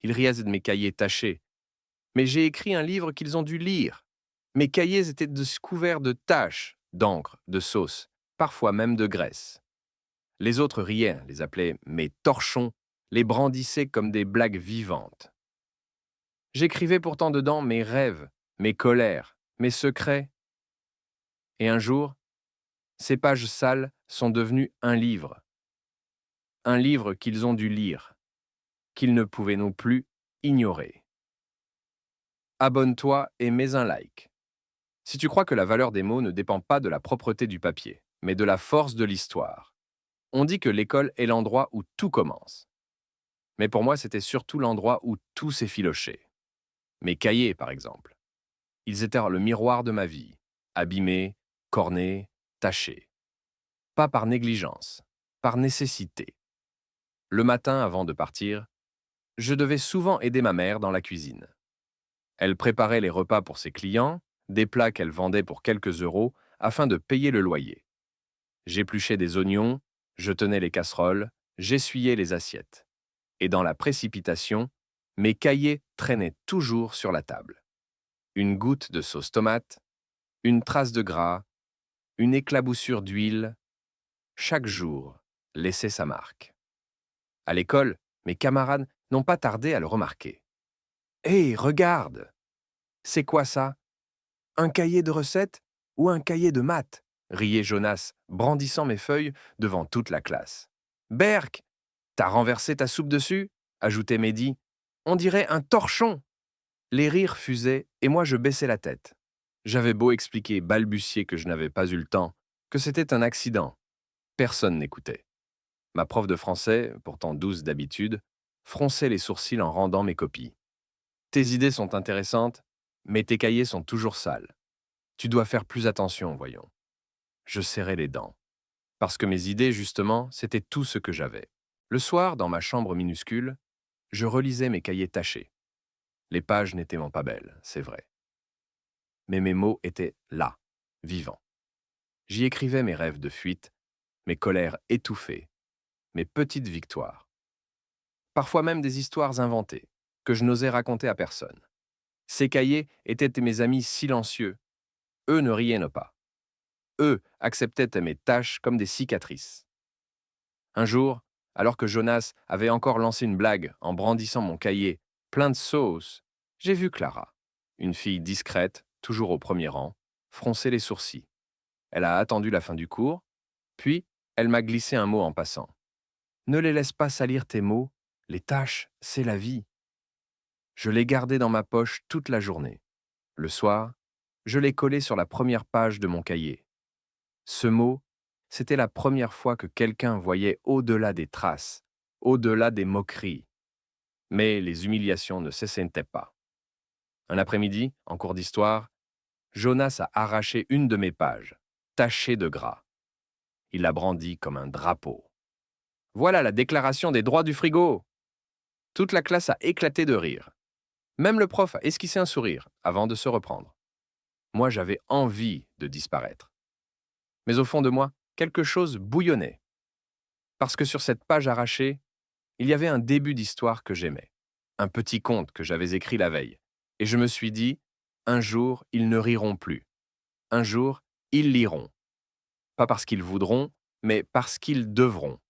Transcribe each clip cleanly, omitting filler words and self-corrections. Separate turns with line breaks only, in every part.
Ils riaient de mes cahiers tachés. Mais j'ai écrit un livre qu'ils ont dû lire. Mes cahiers étaient couverts de taches, d'encre, de sauce, parfois même de graisse. Les autres riaient, les appelaient mes torchons, les brandissaient comme des blagues vivantes. J'écrivais pourtant dedans mes rêves, mes colères, mes secrets. Et un jour, ces pages sales sont devenues un livre qu'ils ont dû lire, qu'ils ne pouvaient non plus ignorer. Abonne-toi et mets un like. Si tu crois que la valeur des mots ne dépend pas de la propreté du papier, mais de la force de l'histoire. On dit que l'école est l'endroit où tout commence. Mais pour moi, c'était surtout l'endroit où tout s'effilochait. Mes cahiers, par exemple. Ils étaient le miroir de ma vie, abîmés, cornés, tachés. Pas par négligence, par nécessité. Le matin, avant de partir, je devais souvent aider ma mère dans la cuisine. Elle préparait les repas pour ses clients, des plats qu'elle vendait pour quelques euros afin de payer le loyer. J'épluchais des oignons, je tenais les casseroles, j'essuyais les assiettes. Et dans la précipitation, mes cahiers traînaient toujours sur la table. Une goutte de sauce tomate, une trace de gras, une éclaboussure d'huile, chaque jour laissait sa marque. À l'école, mes camarades n'ont pas tardé à le remarquer. Hé, regarde! C'est quoi ça? Un cahier de recettes ou un cahier de maths? Riait Jonas, brandissant mes feuilles devant toute la classe. Berk, t'as renversé ta soupe dessus? Ajoutait Mehdi. On dirait un torchon! Les rires fusaient et moi je baissais la tête. J'avais beau expliquer, balbutier que je n'avais pas eu le temps, que c'était un accident. Personne n'écoutait. Ma prof de français, pourtant douce d'habitude, fronçait les sourcils en rendant mes copies. Tes idées sont intéressantes, mais tes cahiers sont toujours sales. Tu dois faire plus attention, voyons. Je serrais les dents. Parce que mes idées, justement, c'était tout ce que j'avais. Le soir, dans ma chambre minuscule, je relisais mes cahiers tachés. Les pages n'étaient pas belles, c'est vrai. Mais mes mots étaient là, vivants. J'y écrivais mes rêves de fuite, mes colères étouffées, mes petites victoires. Parfois même des histoires inventées, que je n'osais raconter à personne. Ces cahiers étaient mes amis silencieux. Eux ne riaient pas. Eux acceptaient mes tâches comme des cicatrices. Un jour, alors que Jonas avait encore lancé une blague en brandissant mon cahier plein de sauce, j'ai vu Clara, une fille discrète, toujours au premier rang, froncer les sourcils. Elle a attendu la fin du cours, puis elle m'a glissé un mot en passant. Ne les laisse pas salir tes mots, les tâches, c'est la vie. Je les gardais dans ma poche toute la journée. Le soir, je les collais sur la première page de mon cahier. Ce mot, c'était la première fois que quelqu'un voyait au-delà des traces, au-delà des moqueries. Mais les humiliations ne cessaient pas. Un après-midi, en cours d'histoire, Jonas a arraché une de mes pages, tachée de gras. Il l'a brandie comme un drapeau. Voilà la déclaration des droits du frigo! Toute la classe a éclaté de rire. Même le prof a esquissé un sourire avant de se reprendre. Moi, j'avais envie de disparaître. Mais au fond de moi, quelque chose bouillonnait. Parce que sur cette page arrachée, il y avait un début d'histoire que j'aimais. Un petit conte que j'avais écrit la veille. Et je me suis dit, un jour, ils ne riront plus. Un jour, ils liront. Pas parce qu'ils voudront, mais parce qu'ils devront.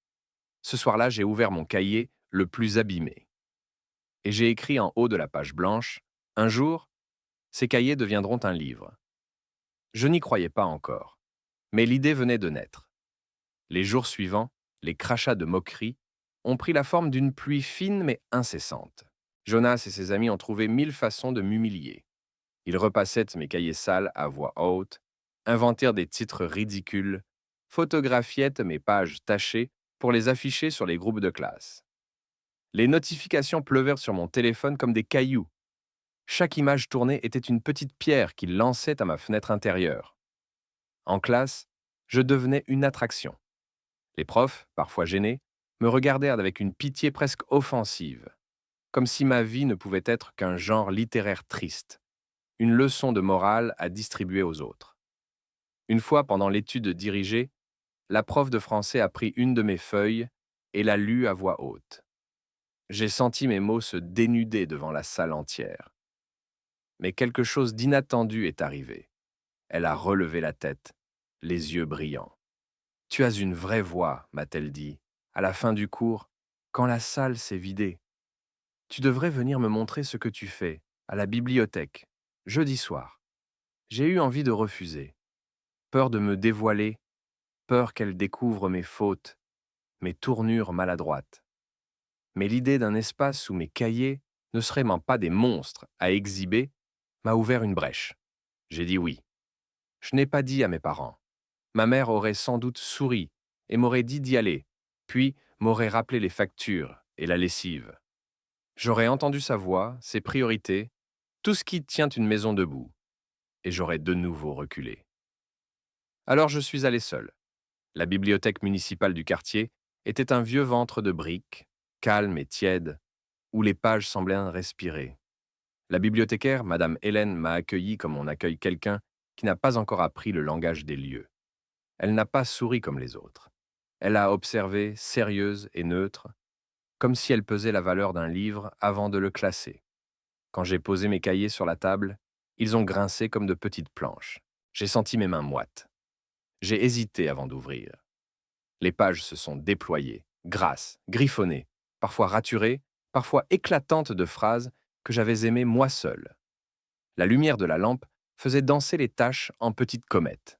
Ce soir-là, j'ai ouvert mon cahier le plus abîmé. Et j'ai écrit en haut de la page blanche, un jour, ces cahiers deviendront un livre. Je n'y croyais pas encore. Mais l'idée venait de naître. Les jours suivants, les crachats de moquerie ont pris la forme d'une pluie fine mais incessante. Jonas et ses amis ont trouvé 1000 façons de m'humilier. Ils repassaient mes cahiers sales à voix haute, inventèrent des titres ridicules, photographiaient mes pages tachées pour les afficher sur les groupes de classe. Les notifications pleuvèrent sur mon téléphone comme des cailloux. Chaque image tournée était une petite pierre qu'ils lançaient à ma fenêtre intérieure. En classe, je devenais une attraction. Les profs, parfois gênés, me regardèrent avec une pitié presque offensive, comme si ma vie ne pouvait être qu'un genre littéraire triste, une leçon de morale à distribuer aux autres. Une fois, pendant l'étude dirigée, la prof de français a pris une de mes feuilles et l'a lue à voix haute. J'ai senti mes mots se dénuder devant la salle entière. Mais quelque chose d'inattendu est arrivé. Elle a relevé la tête, les yeux brillants. Tu as une vraie voix, m'a-t-elle dit, à la fin du cours, quand la salle s'est vidée. Tu devrais venir me montrer ce que tu fais, à la bibliothèque, jeudi soir. J'ai eu envie de refuser. Peur de me dévoiler, peur qu'elle découvre mes fautes, mes tournures maladroites. Mais l'idée d'un espace où mes cahiers ne seraient même pas des monstres à exhiber m'a ouvert une brèche. J'ai dit oui. Je n'ai pas dit à mes parents. Ma mère aurait sans doute souri et m'aurait dit d'y aller, puis m'aurait rappelé les factures et la lessive. J'aurais entendu sa voix, ses priorités, tout ce qui tient une maison debout, et j'aurais de nouveau reculé. Alors je suis allé seul. La bibliothèque municipale du quartier était un vieux ventre de briques, calme et tiède, où les pages semblaient respirer. La bibliothécaire, Madame Hélène, m'a accueilli comme on accueille quelqu'un qui n'a pas encore appris le langage des lieux. Elle n'a pas souri comme les autres. Elle a observé, sérieuse et neutre, comme si elle pesait la valeur d'un livre avant de le classer. Quand j'ai posé mes cahiers sur la table, ils ont grincé comme de petites planches. J'ai senti mes mains moites. J'ai hésité avant d'ouvrir. Les pages se sont déployées, grasses, griffonnées, parfois raturées, parfois éclatantes de phrases que j'avais aimées moi seul. La lumière de la lampe faisait danser les taches en petites comètes.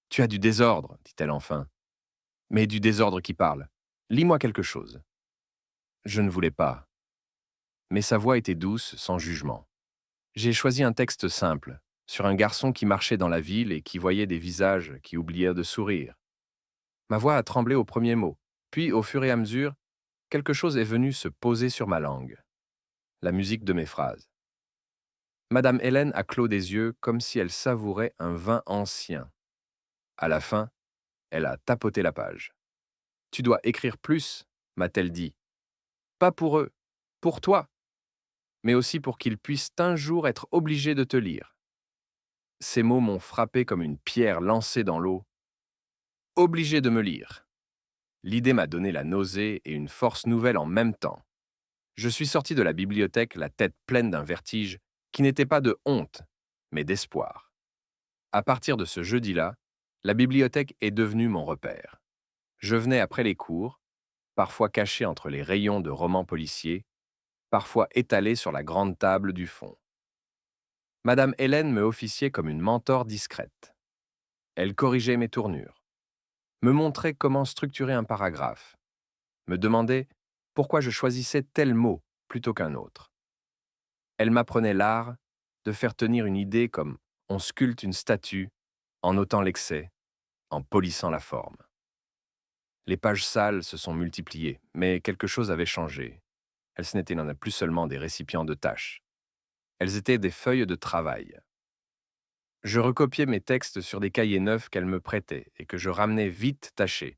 Tu as du désordre, dit-elle enfin. Mais du désordre qui parle. Lis-moi quelque chose. Je ne voulais pas. Mais sa voix était douce, sans jugement. J'ai choisi un texte simple, sur un garçon qui marchait dans la ville et qui voyait des visages qui oublièrent de sourire. Ma voix a tremblé au premier mot, puis au fur et à mesure, quelque chose est venu se poser sur ma langue. La musique de mes phrases. Madame Hélène a clos des yeux comme si elle savourait un vin ancien. À la fin, elle a tapoté la page. Tu dois écrire plus, m'a-t-elle dit. Pas pour eux, pour toi, mais aussi pour qu'ils puissent un jour être obligés de te lire. Ces mots m'ont frappé comme une pierre lancée dans l'eau. Obligé de me lire. L'idée m'a donné la nausée et une force nouvelle en même temps. Je suis sorti de la bibliothèque la tête pleine d'un vertige qui n'était pas de honte, mais d'espoir. À partir de ce jeudi-là, la bibliothèque est devenue mon repère. Je venais après les cours, parfois caché entre les rayons de romans policiers, parfois étalé sur la grande table du fond. Madame Hélène me officiait comme une mentor discrète. Elle corrigeait mes tournures, me montrait comment structurer un paragraphe, me demandait pourquoi je choisissais tel mot plutôt qu'un autre. Elle m'apprenait l'art de faire tenir une idée comme on sculpte une statue en notant l'excès, en polissant la forme. Les pages sales se sont multipliées, mais quelque chose avait changé. Elles n'étaient plus seulement des récipients de tâches. Elles étaient des feuilles de travail. Je recopiais mes textes sur des cahiers neufs qu'elle me prêtait et que je ramenais vite tachés,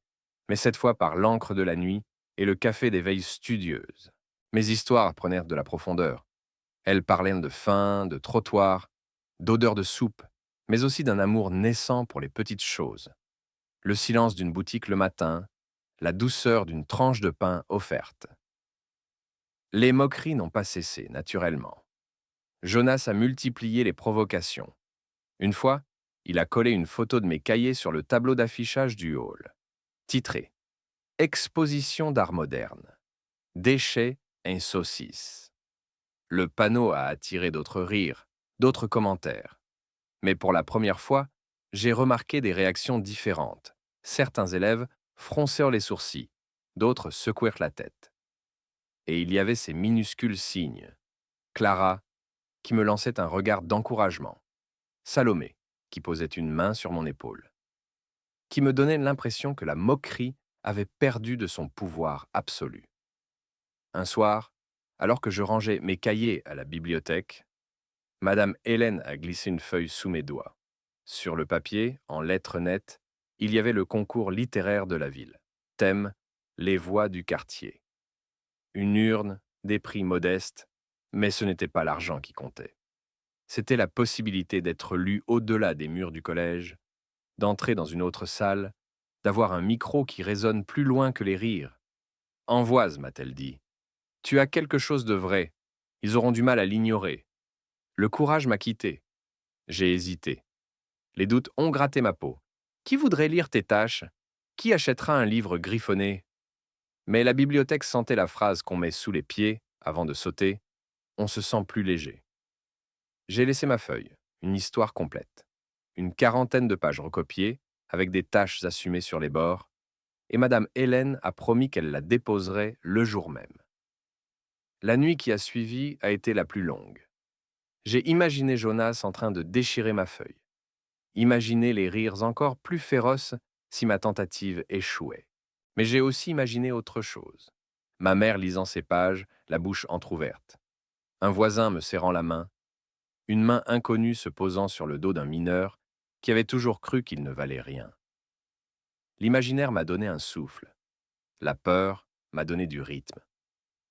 mais cette fois par l'encre de la nuit et le café des veilles studieuses. Mes histoires prenaient de la profondeur. Elles parlaient de faim, de trottoir, d'odeur de soupe, mais aussi d'un amour naissant pour les petites choses. Le silence d'une boutique le matin, la douceur d'une tranche de pain offerte. Les moqueries n'ont pas cessé, naturellement. Jonas a multiplié les provocations. Une fois, il a collé une photo de mes cahiers sur le tableau d'affichage du hall, titré « Exposition d'art moderne. Déchets et saucisses ». Le panneau a attiré d'autres rires, d'autres commentaires. Mais pour la première fois, j'ai remarqué des réactions différentes. Certains élèves froncèrent les sourcils, d'autres secouèrent la tête. Et il y avait ces minuscules signes. Clara, qui me lançait un regard d'encouragement. Salomé, qui posait une main sur mon épaule. Qui me donnait l'impression que la moquerie avait perdu de son pouvoir absolu. Un soir, alors que je rangeais mes cahiers à la bibliothèque, Madame Hélène a glissé une feuille sous mes doigts. Sur le papier, en lettres nettes, il y avait le concours littéraire de la ville. Thème, les voix du quartier. Une urne, des prix modestes, mais ce n'était pas l'argent qui comptait. C'était la possibilité d'être lu au-delà des murs du collège, d'entrer dans une autre salle, d'avoir un micro qui résonne plus loin que les rires. Envoise, m'a-t-elle dit. Tu as quelque chose de vrai. Ils auront du mal à l'ignorer. Le courage m'a quitté. J'ai hésité. Les doutes ont gratté ma peau. Qui voudrait lire tes tâches? Qui achètera un livre griffonné? Mais la bibliothèque sentait la phrase qu'on met sous les pieds avant de sauter. On se sent plus léger. J'ai laissé ma feuille, une histoire complète. Une quarantaine de pages recopiées, avec des tâches assumées sur les bords, et Madame Hélène a promis qu'elle la déposerait le jour même. La nuit qui a suivi a été la plus longue. J'ai imaginé Jonas en train de déchirer ma feuille. Imaginé les rires encore plus féroces si ma tentative échouait. Mais j'ai aussi imaginé autre chose. Ma mère lisant ses pages, la bouche entr'ouverte. Un voisin me serrant la main. Une main inconnue se posant sur le dos d'un mineur qui avait toujours cru qu'il ne valait rien. L'imaginaire m'a donné un souffle. La peur m'a donné du rythme.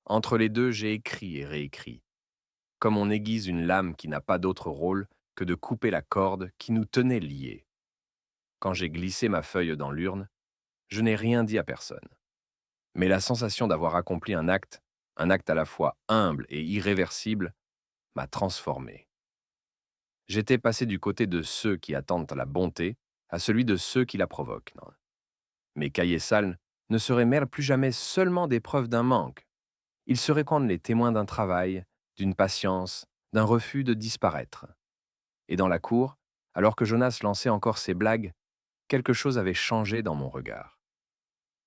Entre les deux, j'ai écrit et réécrit. Comme on aiguise une lame qui n'a pas d'autre rôle que de couper la corde qui nous tenait liés. Quand j'ai glissé ma feuille dans l'urne, je n'ai rien dit à personne. Mais la sensation d'avoir accompli un acte à la fois humble et irréversible, m'a transformé. J'étais passé du côté de ceux qui attendent la bonté à celui de ceux qui la provoquent. Non. Mes cahiers sales ne seraient même plus jamais seulement des preuves d'un manque. Ils seraient comme les témoins d'un travail, d'une patience, d'un refus de disparaître. Et dans la cour, alors que Jonas lançait encore ses blagues, quelque chose avait changé dans mon regard.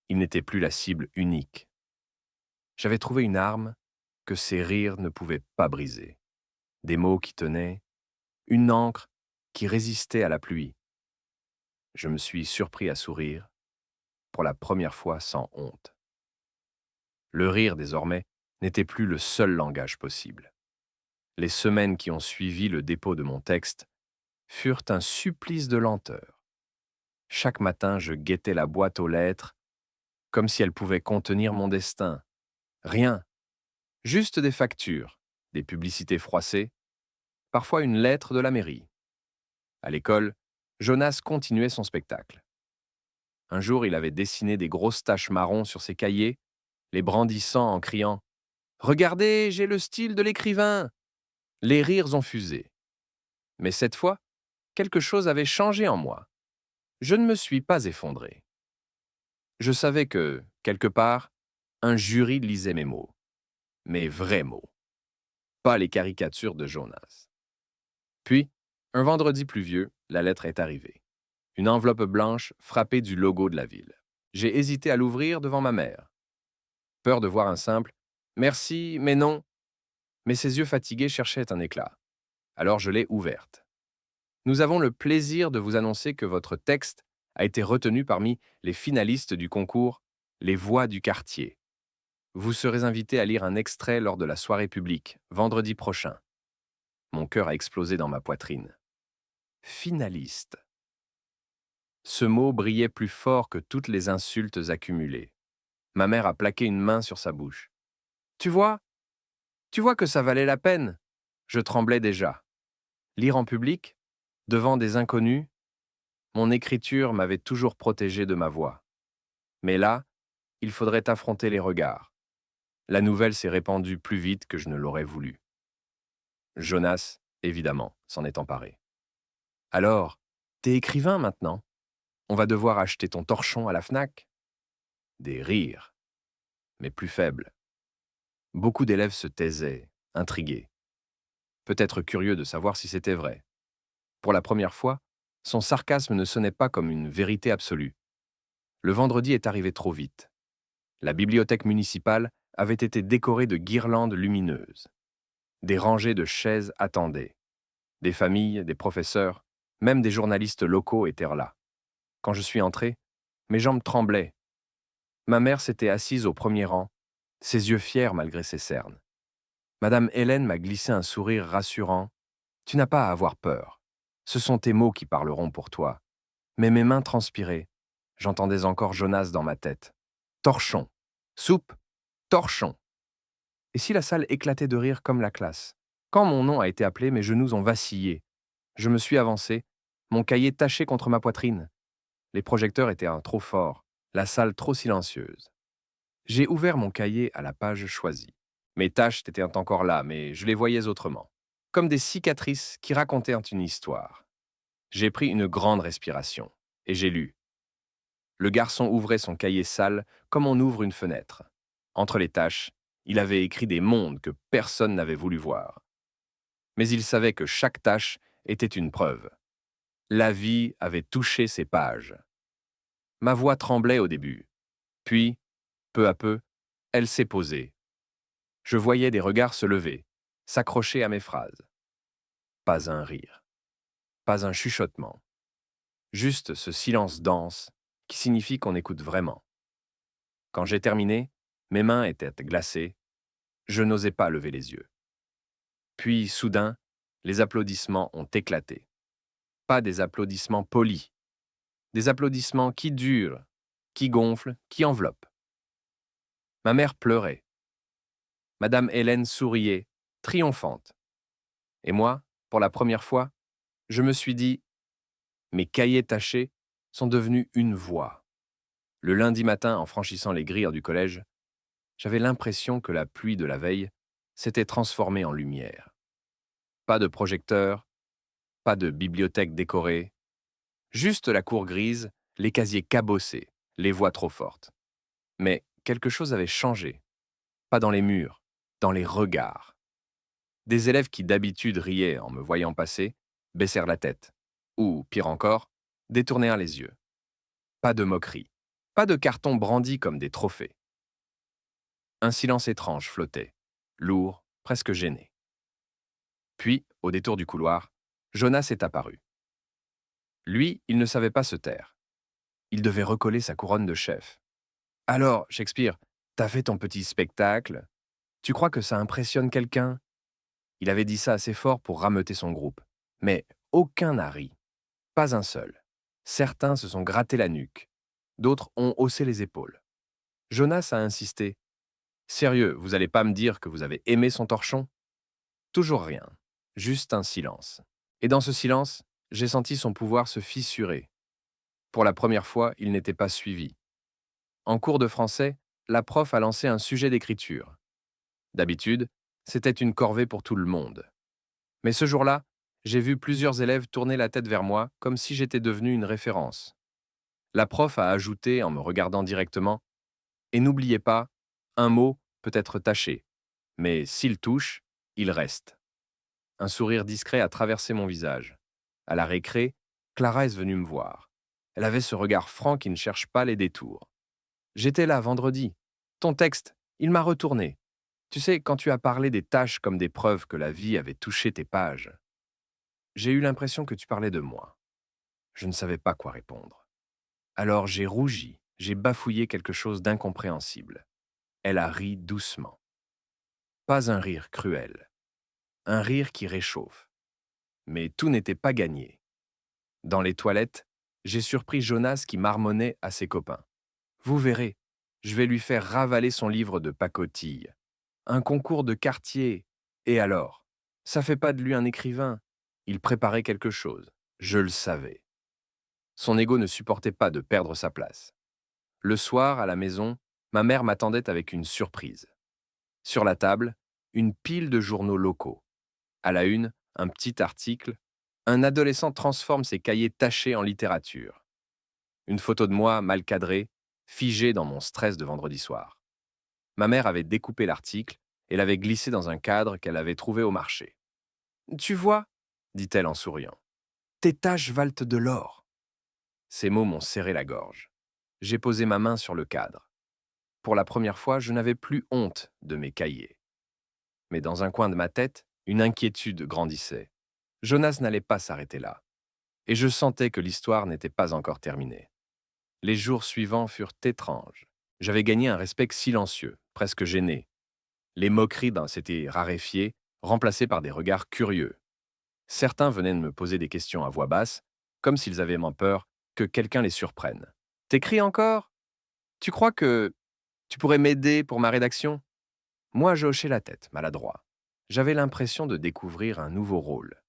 Il n'était plus la cible unique. J'avais trouvé une arme que ses rires ne pouvaient pas briser. Des mots qui tenaient, une encre qui résistait à la pluie. Je me suis surpris à sourire, pour la première fois sans honte. Le rire, désormais, n'était plus le seul langage possible. Les semaines qui ont suivi le dépôt de mon texte furent un supplice de lenteur. Chaque matin, je guettais la boîte aux lettres, comme si elle pouvait contenir mon destin. Rien, juste des factures, des publicités froissées, parfois une lettre de la mairie. À l'école, Jonas continuait son spectacle. Un jour, il avait dessiné des grosses taches marron sur ses cahiers, les brandissant en criant « Regardez, j'ai le style de l'écrivain !» Les rires ont fusé. Mais cette fois, quelque chose avait changé en moi. Je ne me suis pas effondré. Je savais que, quelque part, un jury lisait mes mots. Mes vrais mots. Pas les caricatures de Jonas. Puis, un vendredi pluvieux, la lettre est arrivée. Une enveloppe blanche frappée du logo de la ville. J'ai hésité à l'ouvrir devant ma mère. Peur de voir un simple « Merci, mais non ». Mais ses yeux fatigués cherchaient un éclat. Alors je l'ai ouverte. Nous avons le plaisir de vous annoncer que votre texte a été retenu parmi les finalistes du concours Les Voix du quartier. Vous serez invité à lire un extrait lors de la soirée publique, vendredi prochain. Mon cœur a explosé dans ma poitrine. Finaliste. Ce mot brillait plus fort que toutes les insultes accumulées. Ma mère a plaqué une main sur sa bouche. Tu vois que ça valait la peine. Je tremblais déjà. Lire en public, devant des inconnus, mon écriture m'avait toujours protégé de ma voix. Mais là, il faudrait affronter les regards. La nouvelle s'est répandue plus vite que je ne l'aurais voulu. Jonas, évidemment, s'en est emparé. Alors, t'es écrivain maintenant. On va devoir acheter ton torchon à la Fnac. Des rires, mais plus faibles. Beaucoup d'élèves se taisaient, intrigués. Peut-être curieux de savoir si c'était vrai. Pour la première fois, son sarcasme ne sonnait pas comme une vérité absolue. Le vendredi est arrivé trop vite. La bibliothèque municipale avait été décorée de guirlandes lumineuses. Des rangées de chaises attendaient. Des familles, des professeurs, même des journalistes locaux étaient là. Quand je suis entré, mes jambes tremblaient. Ma mère s'était assise au premier rang, ses yeux fiers malgré ses cernes. Madame Hélène m'a glissé un sourire rassurant. « Tu n'as pas à avoir peur. Ce sont tes mots qui parleront pour toi. » Mais mes mains transpiraient. J'entendais encore Jonas dans ma tête. Torchon. Soupe. Torchon. Et si la salle éclatait de rire comme la classe? Quand mon nom a été appelé, mes genoux ont vacillé. Je me suis avancé, mon cahier taché contre ma poitrine. Les projecteurs étaient trop forts, la salle trop silencieuse. J'ai ouvert mon cahier à la page choisie. Mes taches étaient encore là, mais je les voyais autrement. Comme des cicatrices qui racontaient une histoire. J'ai pris une grande respiration, et j'ai lu. Le garçon ouvrait son cahier sale comme on ouvre une fenêtre. Entre les taches, il avait écrit des mondes que personne n'avait voulu voir. Mais il savait que chaque tâche était une preuve. La vie avait touché ses pages. Ma voix tremblait au début. Puis, peu à peu, elle s'est posée. Je voyais des regards se lever, s'accrocher à mes phrases. Pas un rire, pas un chuchotement. Juste ce silence dense qui signifie qu'on écoute vraiment. Quand j'ai terminé, mes mains étaient glacées. Je n'osais pas lever les yeux. Puis, soudain, les applaudissements ont éclaté. Pas des applaudissements polis, des applaudissements qui durent, qui gonflent, qui enveloppent. Ma mère pleurait. Madame Hélène souriait, triomphante. Et moi, pour la première fois, je me suis dit, mes cahiers tachés sont devenus une voix. Le lundi matin, en franchissant les grilles du collège, j'avais l'impression que la pluie de la veille s'était transformée en lumière. Pas de projecteur, pas de bibliothèque décorée, juste la cour grise, les casiers cabossés, les voix trop fortes. Mais quelque chose avait changé, pas dans les murs, dans les regards. Des élèves qui d'habitude riaient en me voyant passer, baissèrent la tête, ou, pire encore, détournèrent les yeux. Pas de moquerie, pas de cartons brandis comme des trophées. Un silence étrange flottait, lourd, presque gêné. Puis, au détour du couloir, Jonas est apparu. Lui, il ne savait pas se taire. Il devait recoller sa couronne de chef. Alors, Shakespeare, t'as fait ton petit spectacle. Tu crois que ça impressionne quelqu'un? Il avait dit ça assez fort pour rameuter son groupe. Mais aucun n'a ri. Pas un seul. Certains se sont grattés la nuque. D'autres ont haussé les épaules. Jonas a insisté. Sérieux, vous allez pas me dire que vous avez aimé son torchon? Toujours rien. Juste un silence. Et dans ce silence, j'ai senti son pouvoir se fissurer. Pour la première fois, il n'était pas suivi. En cours de français, la prof a lancé un sujet d'écriture. D'habitude, c'était une corvée pour tout le monde. Mais ce jour-là, j'ai vu plusieurs élèves tourner la tête vers moi comme si j'étais devenu une référence. La prof a ajouté en me regardant directement: Et n'oubliez pas, un mot peut être taché, mais s'il touche, il reste. Un sourire discret a traversé mon visage. À la récré, Clara est venue me voir. Elle avait ce regard franc qui ne cherche pas les détours. J'étais là vendredi. Ton texte, il m'a retourné. Tu sais, quand tu as parlé des tâches comme des preuves que la vie avait touché tes pages, j'ai eu l'impression que tu parlais de moi. Je ne savais pas quoi répondre. Alors j'ai rougi, j'ai bafouillé quelque chose d'incompréhensible. Elle a ri doucement. Pas un rire cruel, un rire qui réchauffe. Mais tout n'était pas gagné. Dans les toilettes, j'ai surpris Jonas qui marmonnait à ses copains. Vous verrez, je vais lui faire ravaler son livre de pacotille. Un concours de quartier. Et alors? Ça fait pas de lui un écrivain. Il préparait quelque chose. Je le savais. Son ego ne supportait pas de perdre sa place. Le soir, à la maison, ma mère m'attendait avec une surprise. Sur la table, une pile de journaux locaux. À la une, un petit article. Un adolescent transforme ses cahiers tachés en littérature. Une photo de moi mal cadrée, figée dans mon stress de vendredi soir. Ma mère avait découpé l'article et l'avait glissé dans un cadre qu'elle avait trouvé au marché. Tu vois, dit-elle en souriant, tes tâches valent de l'or. Ces mots m'ont serré la gorge. J'ai posé ma main sur le cadre. Pour la première fois, je n'avais plus honte de mes cahiers. Mais dans un coin de ma tête, une inquiétude grandissait. Jonas n'allait pas s'arrêter là. Et je sentais que l'histoire n'était pas encore terminée. Les jours suivants furent étranges. J'avais gagné un respect silencieux, presque gêné. Les moqueries s'étaient raréfiées, remplacées par des regards curieux. Certains venaient de me poser des questions à voix basse, comme s'ils avaient peur que quelqu'un les surprenne. T'écris encore? Tu crois que tu pourrais m'aider pour ma rédaction? Moi, je hochais la tête, maladroit. J'avais l'impression de découvrir un nouveau rôle.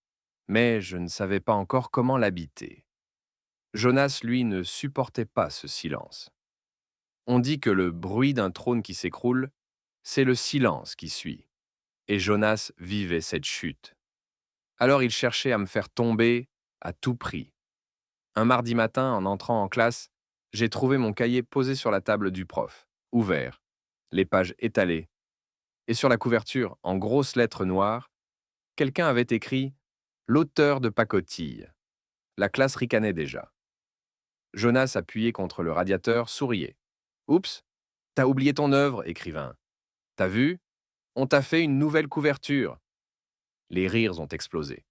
Mais je ne savais pas encore comment l'habiter. Jonas, lui, ne supportait pas ce silence. On dit que le bruit d'un trône qui s'écroule C'est le silence qui suit. Et Jonas vivait cette chute. Alors il cherchait à me faire tomber à tout prix. Un mardi matin, en entrant en classe, j'ai trouvé mon cahier posé sur la table du prof, ouvert, les pages étalées. Et sur la couverture, en grosses lettres noires, quelqu'un avait écrit «L'auteur de pacotille». La classe ricanait déjà. Jonas, appuyé contre le radiateur, souriait. «Oups, t'as oublié ton œuvre, écrivain. T'as vu? On t'a fait une nouvelle couverture.» Les rires ont explosé.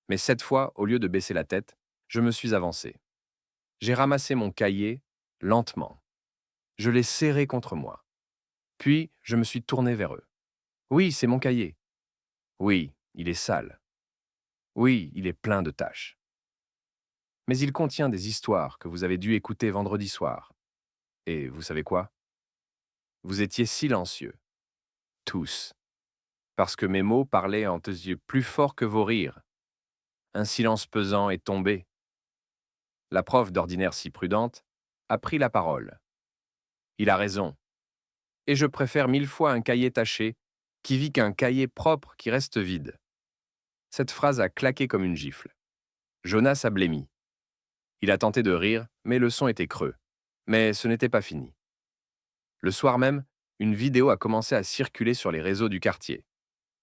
Mais cette fois, au lieu de baisser la tête, je me suis avancé. J'ai ramassé mon cahier, lentement. Je l'ai serré contre moi. Puis, je me suis tourné vers eux. «Oui, c'est mon cahier. Oui, il est sale. Oui, il est plein de taches. Mais il contient des histoires que vous avez dû écouter vendredi soir. Et vous savez quoi? Vous étiez silencieux. Tous. Parce que mes mots parlaient en tes yeux plus fort que vos rires. Un silence pesant est tombé. La prof, d'ordinaire si prudente, a pris la parole. Il a raison. Et je préfère 1000 fois un cahier taché qui vit qu'un cahier propre qui reste vide. Cette phrase a claqué comme une gifle. Jonas a blêmi. Il a tenté de rire, mais le son était creux. Mais ce n'était pas fini. Le soir même, une vidéo a commencé à circuler sur les réseaux du quartier.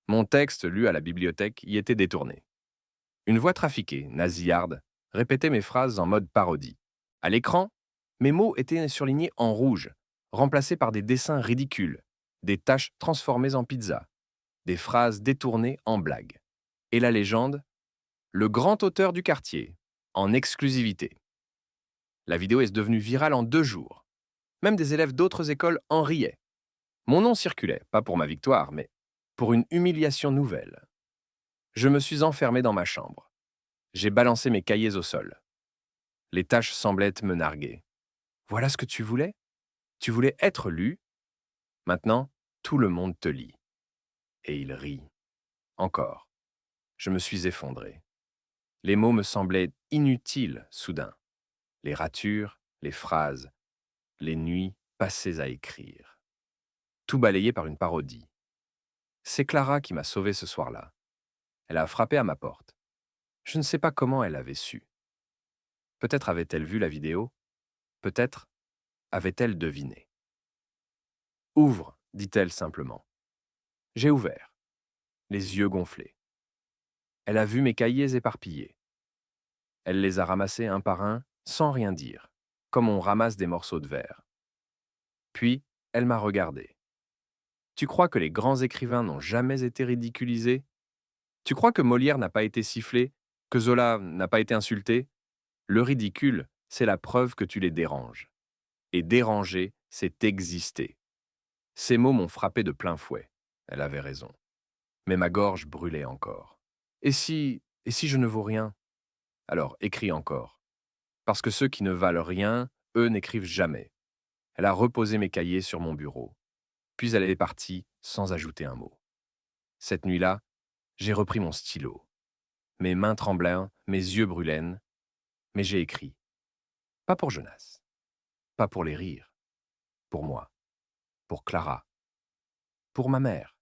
Mon texte, lu à la bibliothèque, y était détourné. Une voix trafiquée, nasillarde, répétait mes phrases en mode parodie. À l'écran, mes mots étaient surlignés en rouge, remplacés par des dessins ridicules, des taches transformées en pizza, des phrases détournées en blagues. Et la légende, le grand auteur du quartier, en exclusivité. La vidéo est devenue virale en 2 jours. Même des élèves d'autres écoles en riaient. Mon nom circulait, pas pour ma victoire, mais pour une humiliation nouvelle. Je me suis enfermé dans ma chambre. J'ai balancé mes cahiers au sol. Les tâches semblaient me narguer. Voilà ce que tu voulais? Tu voulais être lu? Maintenant, tout le monde te lit. Et il rit. Encore. Je me suis effondré. Les mots me semblaient inutiles soudain. Les ratures, les phrases, les nuits passées à écrire. Tout balayé par une parodie. C'est Clara qui m'a sauvé ce soir-là. Elle a frappé à ma porte. Je ne sais pas comment elle avait su. Peut-être avait-elle vu la vidéo, peut-être avait-elle deviné. Ouvre, dit-elle simplement. J'ai ouvert, les yeux gonflés. Elle a vu mes cahiers éparpillés. Elle les a ramassés un par un, sans rien dire, comme on ramasse des morceaux de verre. Puis, elle m'a regardé. Tu crois que les grands écrivains n'ont jamais été ridiculisés? Tu crois que Molière n'a pas été sifflé, que Zola n'a pas été insulté? Le ridicule, c'est la preuve que tu les déranges. Et déranger, c'est exister. Ces mots m'ont frappé de plein fouet. Elle avait raison. Mais ma gorge brûlait encore. Et si je ne vaux rien? Alors écris encore. Parce que ceux qui ne valent rien, eux n'écrivent jamais. Elle a reposé mes cahiers sur mon bureau. Puis elle est partie sans ajouter un mot. Cette nuit-là, j'ai repris mon stylo. Mes mains tremblaient, mes yeux brûlaient, mais j'ai écrit. Pas pour Jonas. Pas pour les rires. Pour moi. Pour Clara. Pour ma mère.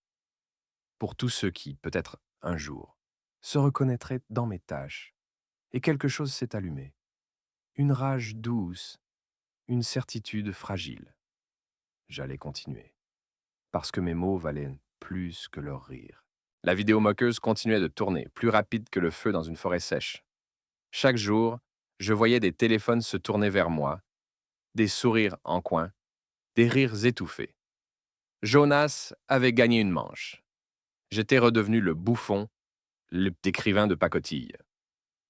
Pour tous ceux qui, peut-être un jour, se reconnaîtraient dans mes tâches. Et quelque chose s'est allumé. Une rage douce, une certitude fragile. J'allais continuer. Parce que mes mots valaient plus que leur rire. La vidéo moqueuse continuait de tourner, plus rapide que le feu dans une forêt sèche. Chaque jour, je voyais des téléphones se tourner vers moi, des sourires en coin, des rires étouffés. Jonas avait gagné une manche. J'étais redevenu le bouffon, l'écrivain de pacotille.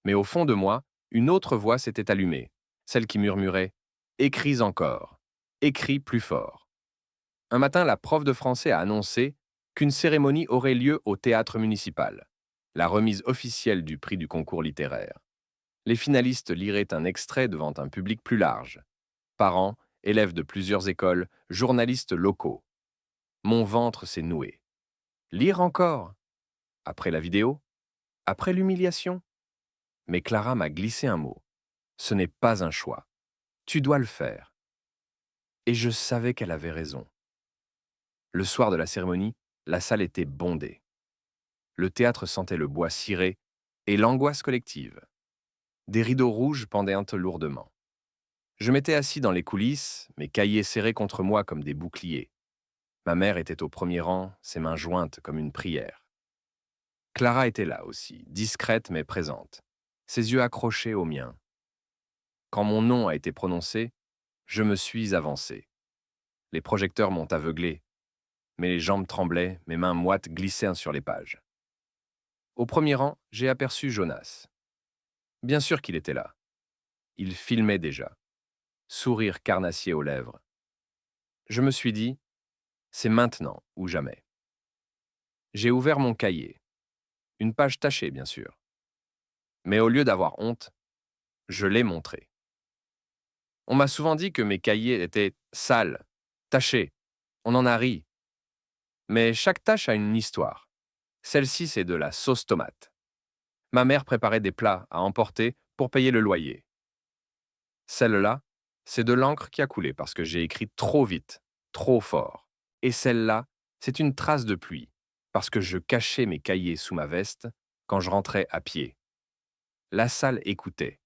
Mais au fond de moi, une autre voix s'était allumée, celle qui murmurait « Écris encore, écris plus fort ». Un matin, la prof de français a annoncé qu'une cérémonie aurait lieu au théâtre municipal, la remise officielle du prix du concours littéraire. Les finalistes liraient un extrait devant un public plus large. Parents, élèves de plusieurs écoles, journalistes locaux. Mon ventre s'est noué. Lire encore? Après la vidéo? Après l'humiliation? Mais Clara m'a glissé un mot. Ce n'est pas un choix. Tu dois le faire. Et je savais qu'elle avait raison. Le soir de la cérémonie, la salle était bondée. Le théâtre sentait le bois ciré et l'angoisse collective. Des rideaux rouges pendaient lourdement. Je m'étais assis dans les coulisses, mes cahiers serrés contre moi comme des boucliers. Ma mère était au premier rang, ses mains jointes comme une prière. Clara était là aussi, discrète mais présente, ses yeux accrochés aux miens. Quand mon nom a été prononcé, je me suis avancé. Les projecteurs m'ont aveuglé. Mes jambes tremblaient, mes mains moites glissaient sur les pages. Au premier rang, j'ai aperçu Jonas. Bien sûr qu'il était là. Il filmait déjà, sourire carnassier aux lèvres. Je me suis dit, c'est maintenant ou jamais. J'ai ouvert mon cahier. Une page tachée, bien sûr. Mais au lieu d'avoir honte, je l'ai montré. On m'a souvent dit que mes cahiers étaient sales, tachés. On en a ri. Mais chaque tâche a une histoire. Celle-ci, c'est de la sauce tomate. Ma mère préparait des plats à emporter pour payer le loyer. Celle-là, c'est de l'encre qui a coulé parce que j'ai écrit trop vite, trop fort. Et celle-là, c'est une trace de pluie parce que je cachais mes cahiers sous ma veste quand je rentrais à pied. La salle écoutait.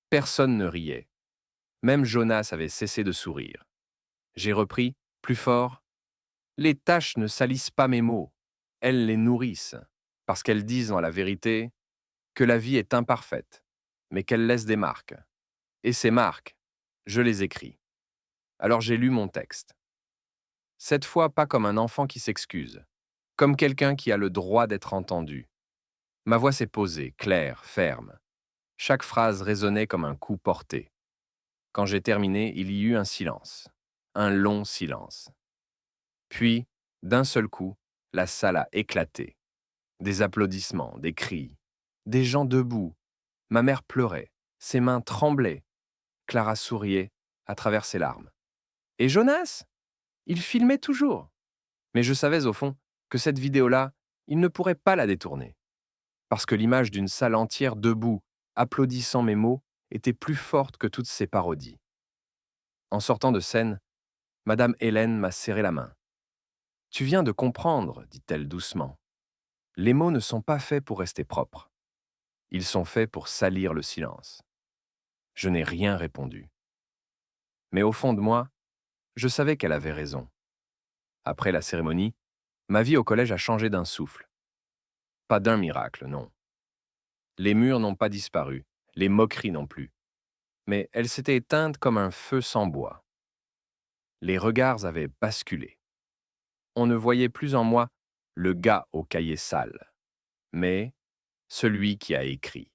Personne ne riait. Même Jonas avait cessé de sourire. J'ai repris, plus fort. Les taches ne salissent pas mes mots. Elles les nourrissent, parce qu'elles disent en la vérité que la vie est imparfaite, mais qu'elle laisse des marques. Et ces marques, je les écris. Alors j'ai lu mon texte. Cette fois, pas comme un enfant qui s'excuse, comme quelqu'un qui a le droit d'être entendu. Ma voix s'est posée, claire, ferme. Chaque phrase résonnait comme un coup porté. Quand j'ai terminé, il y eut un silence. Un long silence. Puis, d'un seul coup, la salle a éclaté. Des applaudissements, des cris. Des gens debout. Ma mère pleurait. Ses mains tremblaient. Clara souriait à travers ses larmes. Et Jonas? Il filmait toujours. Mais je savais au fond que cette vidéo-là, il ne pourrait pas la détourner. Parce que l'image d'une salle entière debout, applaudissant mes mots, était plus forte que toutes ces parodies. En sortant de scène, Madame Hélène m'a serré la main. Tu viens de comprendre, dit-elle doucement. Les mots ne sont pas faits pour rester propres. Ils sont faits pour salir le silence. Je n'ai rien répondu. Mais au fond de moi, je savais qu'elle avait raison. Après la cérémonie, ma vie au collège a changé d'un souffle. Pas d'un miracle, non. Les murs n'ont pas disparu, les moqueries non plus. Mais elles s'étaient éteintes comme un feu sans bois. Les regards avaient basculé. On ne voyait plus en moi le gars au cahier sale, mais celui qui a écrit.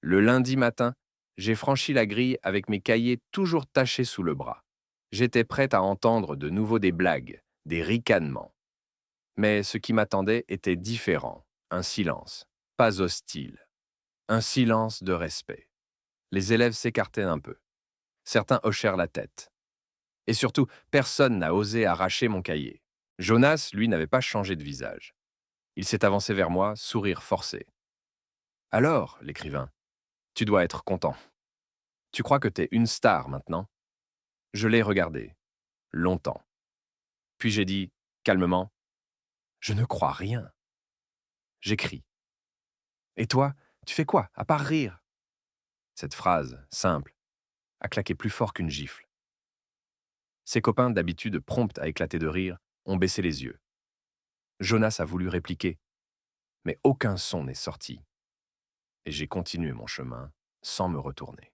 Le lundi matin, j'ai franchi la grille avec mes cahiers toujours tachés sous le bras. J'étais prête à entendre de nouveau des blagues, des ricanements. Mais ce qui m'attendait était différent, un silence, pas hostile, un silence de respect. Les élèves s'écartaient un peu. Certains hochèrent la tête. Et surtout, personne n'a osé arracher mon cahier. Jonas, lui, n'avait pas changé de visage. Il s'est avancé vers moi, sourire forcé. Alors, l'écrivain, tu dois être content. Tu crois que t'es une star maintenant? Je l'ai regardé, longtemps. Puis j'ai dit, calmement, je ne crois rien. J'écris. Et toi, tu fais quoi, à part rire? Cette phrase, simple, a claqué plus fort qu'une gifle. Ses copains, d'habitude prompts à éclater de rire, ont baissé les yeux. Jonas a voulu répliquer, mais aucun son n'est sorti. Et j'ai continué mon chemin sans me retourner.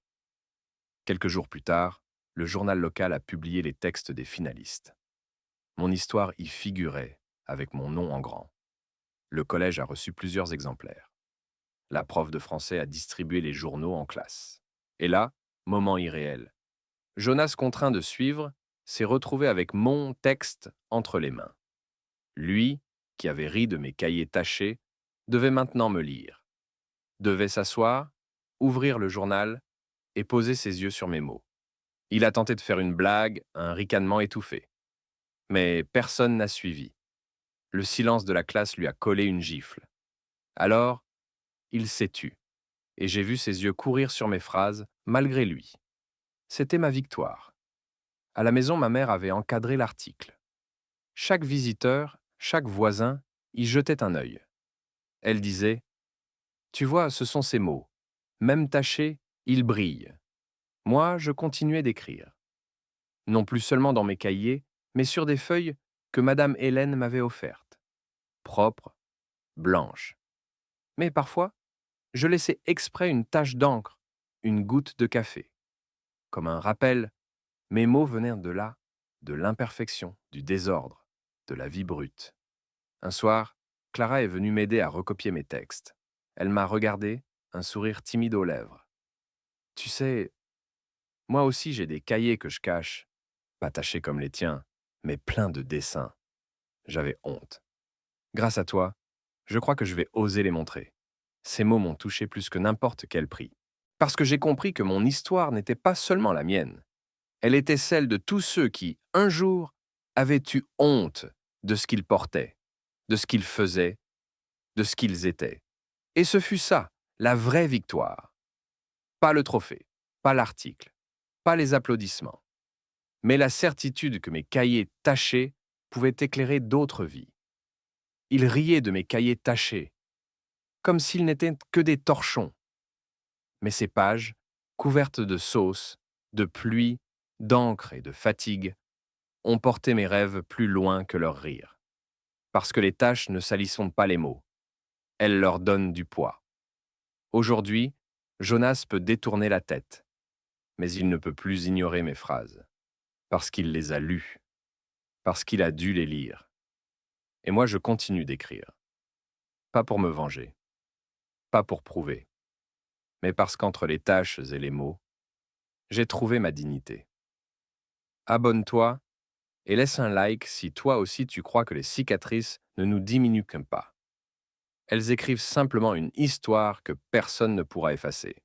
Quelques jours plus tard, le journal local a publié les textes des finalistes. Mon histoire y figurait, avec mon nom en grand. Le collège a reçu plusieurs exemplaires. La prof de français a distribué les journaux en classe. Et là, moment irréel. Jonas, contraint de suivre, s'est retrouvé avec mon texte entre les mains. Lui, qui avait ri de mes cahiers tachés, devait maintenant me lire. Devait s'asseoir, ouvrir le journal et poser ses yeux sur mes mots. Il a tenté de faire une blague, un ricanement étouffé. Mais personne n'a suivi. Le silence de la classe lui a collé une gifle. Alors, il s'est tu, et j'ai vu ses yeux courir sur mes phrases, malgré lui. C'était ma victoire. À la maison, ma mère avait encadré l'article. Chaque visiteur, chaque voisin y jetait un œil. Elle disait: Tu vois, ce sont ces mots. Même tachés, ils brillent. Moi, je continuais d'écrire. Non plus seulement dans mes cahiers, mais sur des feuilles que Madame Hélène m'avait offertes. Propres, blanches. Mais parfois, je laissais exprès une tache d'encre, une goutte de café. Comme un rappel, mes mots venaient de là, de l'imperfection, du désordre, de la vie brute. Un soir, Clara est venue m'aider à recopier mes textes. Elle m'a regardé, un sourire timide aux lèvres. Tu sais, moi aussi j'ai des cahiers que je cache, pas tachés comme les tiens, mais pleins de dessins. J'avais honte. Grâce à toi, je crois que je vais oser les montrer. Ces mots m'ont touché plus que n'importe quel prix. Parce que j'ai compris que mon histoire n'était pas seulement la mienne. Elle était celle de tous ceux qui, un jour, avaient eu honte de ce qu'ils portaient, de ce qu'ils faisaient, de ce qu'ils étaient. Et ce fut ça, la vraie victoire. Pas le trophée, pas l'article, pas les applaudissements, mais la certitude que mes cahiers tachés pouvaient éclairer d'autres vies. Ils riaient de mes cahiers tachés, comme s'ils n'étaient que des torchons. Mais ces pages, couvertes de sauce, de pluie, d'encre et de fatigue, ont porté mes rêves plus loin que leurs rires. Parce que les taches ne salissent pas les mots, elles leur donnent du poids. Aujourd'hui, Jonas peut détourner la tête, mais il ne peut plus ignorer mes phrases, parce qu'il les a lues, parce qu'il a dû les lire. Et moi, je continue d'écrire. Pas pour me venger, pas pour prouver, mais parce qu'entre les tâches et les mots, j'ai trouvé ma dignité. Abonne-toi et laisse un like si toi aussi tu crois que les cicatrices ne nous diminuent pas. Elles écrivent simplement une histoire que personne ne pourra effacer.